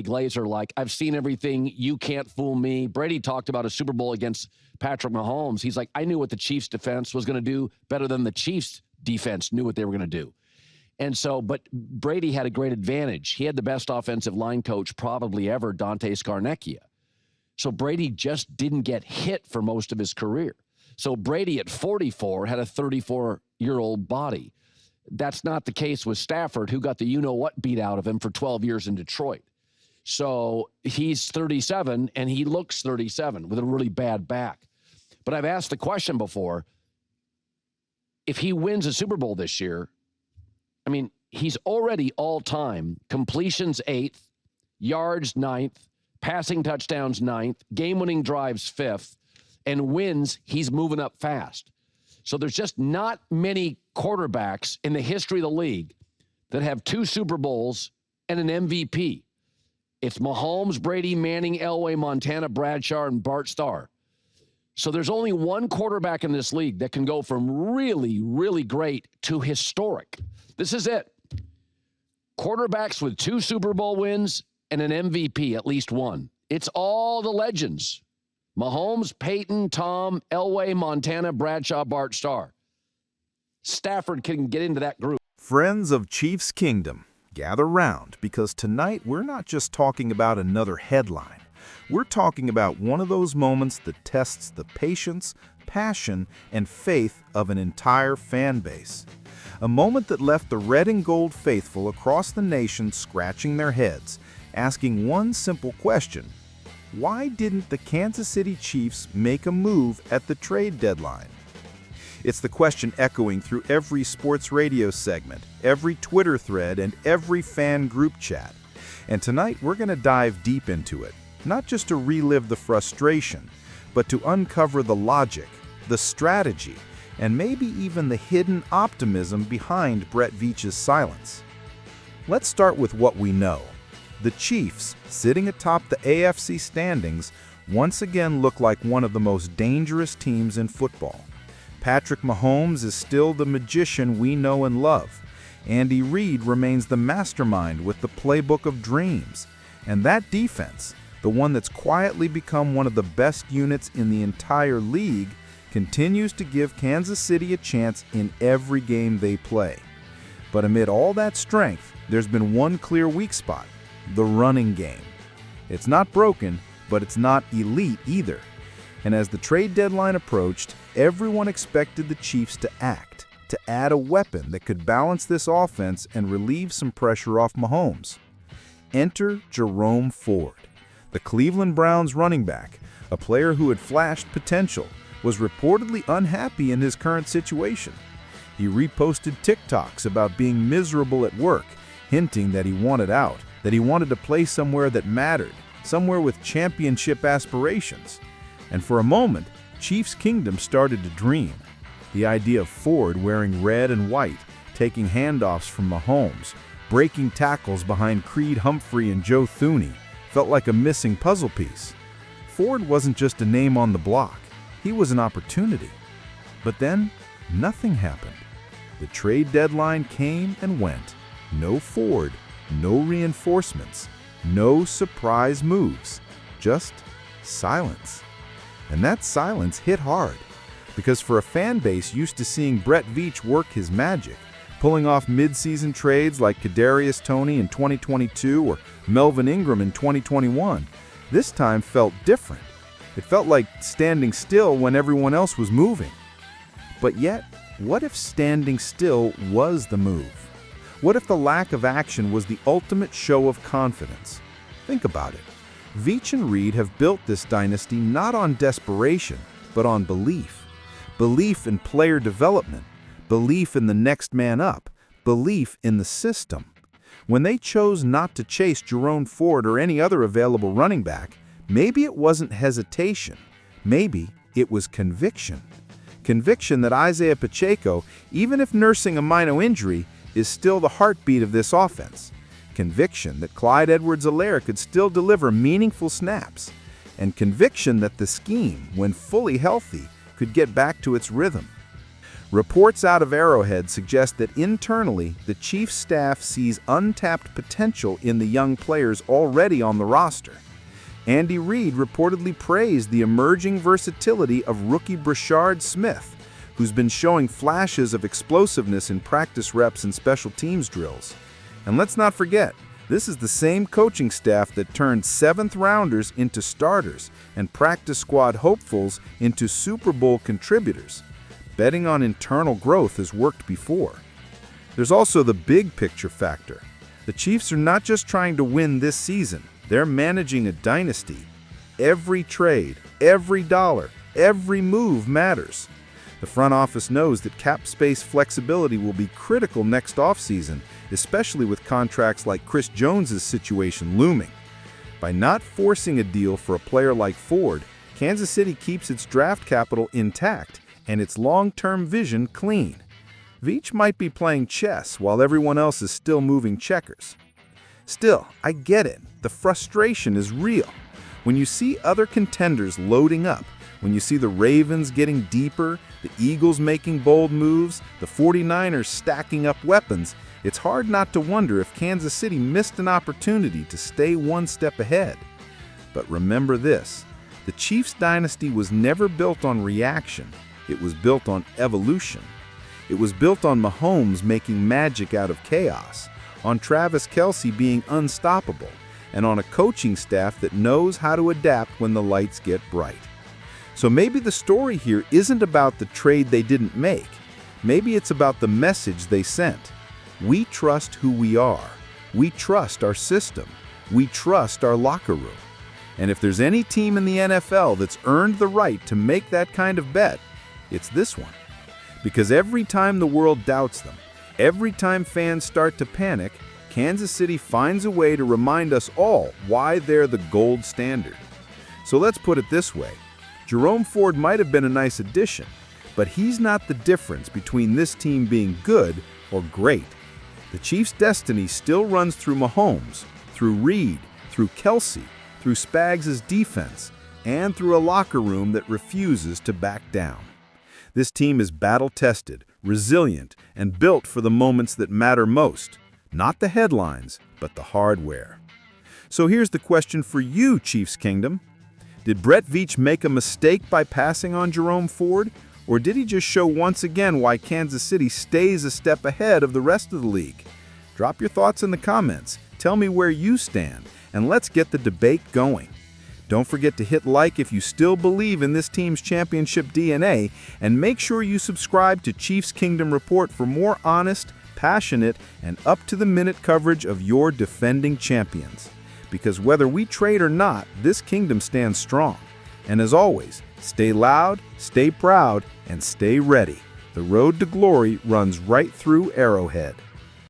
Glazer, like, I've seen everything. You can't fool me. Brady talked about a Super Bowl against Patrick Mahomes. He's like, I knew what the Chiefs defense was going to do better than the Chiefs defense knew what they were going to do. And so, but Brady had a great advantage. He had the best offensive line coach probably ever, Dante Scarnecchia. So Brady just didn't get hit for most of his career. So Brady at 44 had a 34-year-old body. That's not the case with Stafford, who got the you-know-what beat out of him for 12 years in Detroit. So he's 37, and he looks 37 with a really bad back. But I've asked the question before, if he wins a Super Bowl this year, I mean, he's already all-time completions 8th, yards 9th, passing touchdowns 9th, game-winning drives 5th, and wins, he's moving up fast. So there's just not many quarterbacks in the history of the league that have 2 Super Bowls and an MVP. It's Mahomes, Brady, Manning, Elway, Montana, Bradshaw, and Bart Starr. So there's only one quarterback in this league that can go from really, really great to historic. This is it. Quarterbacks with 2 Super Bowl wins and an MVP, at least one. It's all the legends. Mahomes, Peyton, Tom, Elway, Montana, Bradshaw, Bart Starr. Stafford can get into that group. Friends of Chiefs Kingdom, gather round, because tonight we're not just talking about another headline. We're talking about one of those moments that tests the patience, passion, and faith of an entire fan base. A moment that left the red and gold faithful across the nation scratching their heads, asking one simple question: why didn't the Kansas City Chiefs make a move at the trade deadline? It's the question echoing through every sports radio segment, every Twitter thread, and every fan group chat. And tonight we're going to dive deep into it, not just to relive the frustration, but to uncover the logic, the strategy, and maybe even the hidden optimism behind Brett Veach's silence. Let's start with what we know. The Chiefs, sitting atop the AFC standings, once again look like one of the most dangerous teams in football. Patrick Mahomes is still the magician we know and love. Andy Reid remains the mastermind with the playbook of dreams. And that defense, the one that's quietly become one of the best units in the entire league, continues to give Kansas City a chance in every game they play. But amid all that strength, there's been one clear weak spot: the running game. It's not broken, but it's not elite either. And as the trade deadline approached, everyone expected the Chiefs to act, to add a weapon that could balance this offense and relieve some pressure off Mahomes. Enter Jerome Ford, the Cleveland Browns running back, a player who had flashed potential, was reportedly unhappy in his current situation. He reposted TikToks about being miserable at work, hinting that he wanted out, that he wanted to play somewhere that mattered, somewhere with championship aspirations. And for a moment, Chiefs Kingdom started to dream. The idea of Ford wearing red and white, taking handoffs from Mahomes, breaking tackles behind Creed Humphrey and Joe Thuney, felt like a missing puzzle piece. Ford wasn't just a name on the block. He was an opportunity. But then, nothing happened. The trade deadline came and went. No Ford, no reinforcements, no surprise moves, just silence. And that silence hit hard, because for a fan base used to seeing Brett Veach work his magic, pulling off mid-season trades like Kadarius Toney in 2022 or Melvin Ingram in 2021, this time felt different. It felt like standing still when everyone else was moving. But yet, what if standing still was the move? What if the lack of action was the ultimate show of confidence? Think about it. Veach and Reid have built this dynasty not on desperation, but on belief. Belief in player development, belief in the next man up, belief in the system. When they chose not to chase Jerome Ford or any other available running back, maybe it wasn't hesitation. Maybe it was conviction. Conviction that Isaiah Pacheco, even if nursing a minor injury, is still the heartbeat of this offense. Conviction that Clyde Edwards-Helaire could still deliver meaningful snaps. And conviction that the scheme, when fully healthy, could get back to its rhythm. Reports out of Arrowhead suggest that internally, the Chiefs staff sees untapped potential in the young players already on the roster. Andy Reid reportedly praised the emerging versatility of rookie Brashard Smith, who's been showing flashes of explosiveness in practice reps and special teams drills. And let's not forget, this is the same coaching staff that turned seventh-rounders into starters and practice squad hopefuls into Super Bowl contributors. Betting on internal growth has worked before. There's also the big picture factor. The Chiefs are not just trying to win this season, they're managing a dynasty. Every trade, every dollar, every move matters. The front office knows that cap space flexibility will be critical next offseason, especially with contracts like Chris Jones's situation looming. By not forcing a deal for a player like Ford, Kansas City keeps its draft capital intact and its long-term vision clean. Veach might be playing chess while everyone else is still moving checkers. Still, I get it. The frustration is real. When you see other contenders loading up, when you see the Ravens getting deeper, the Eagles making bold moves, the 49ers stacking up weapons, it's hard not to wonder if Kansas City missed an opportunity to stay one step ahead. But remember this, the Chiefs dynasty was never built on reaction. It was built on evolution. It was built on Mahomes making magic out of chaos, on Travis Kelce being unstoppable, and on a coaching staff that knows how to adapt when the lights get bright. So maybe the story here isn't about the trade they didn't make. Maybe it's about the message they sent. We trust who we are. We trust our system. We trust our locker room. And if there's any team in the NFL that's earned the right to make that kind of bet, it's this one. Because every time the world doubts them, every time fans start to panic, Kansas City finds a way to remind us all why they're the gold standard. So let's put it this way. Jerome Ford might have been a nice addition, but he's not the difference between this team being good or great. The Chiefs' destiny still runs through Mahomes, through Reid, through Kelce, through Spags' defense, and through a locker room that refuses to back down. This team is battle-tested, resilient, and built for the moments that matter most. Not the headlines, but the hardware. So here's the question for you, Chiefs Kingdom. Did Brett Veach make a mistake by passing on Jerome Ford, or did he just show once again why Kansas City stays a step ahead of the rest of the league? Drop your thoughts in the comments, tell me where you stand, and let's get the debate going. Don't forget to hit like if you still believe in this team's championship DNA, and make sure you subscribe to Chiefs Kingdom Report for more honest, passionate, and up-to-the-minute coverage of your defending champions. Because whether we trade or not, this kingdom stands strong. And as always, stay loud, stay proud, and stay ready. The road to glory runs right through Arrowhead.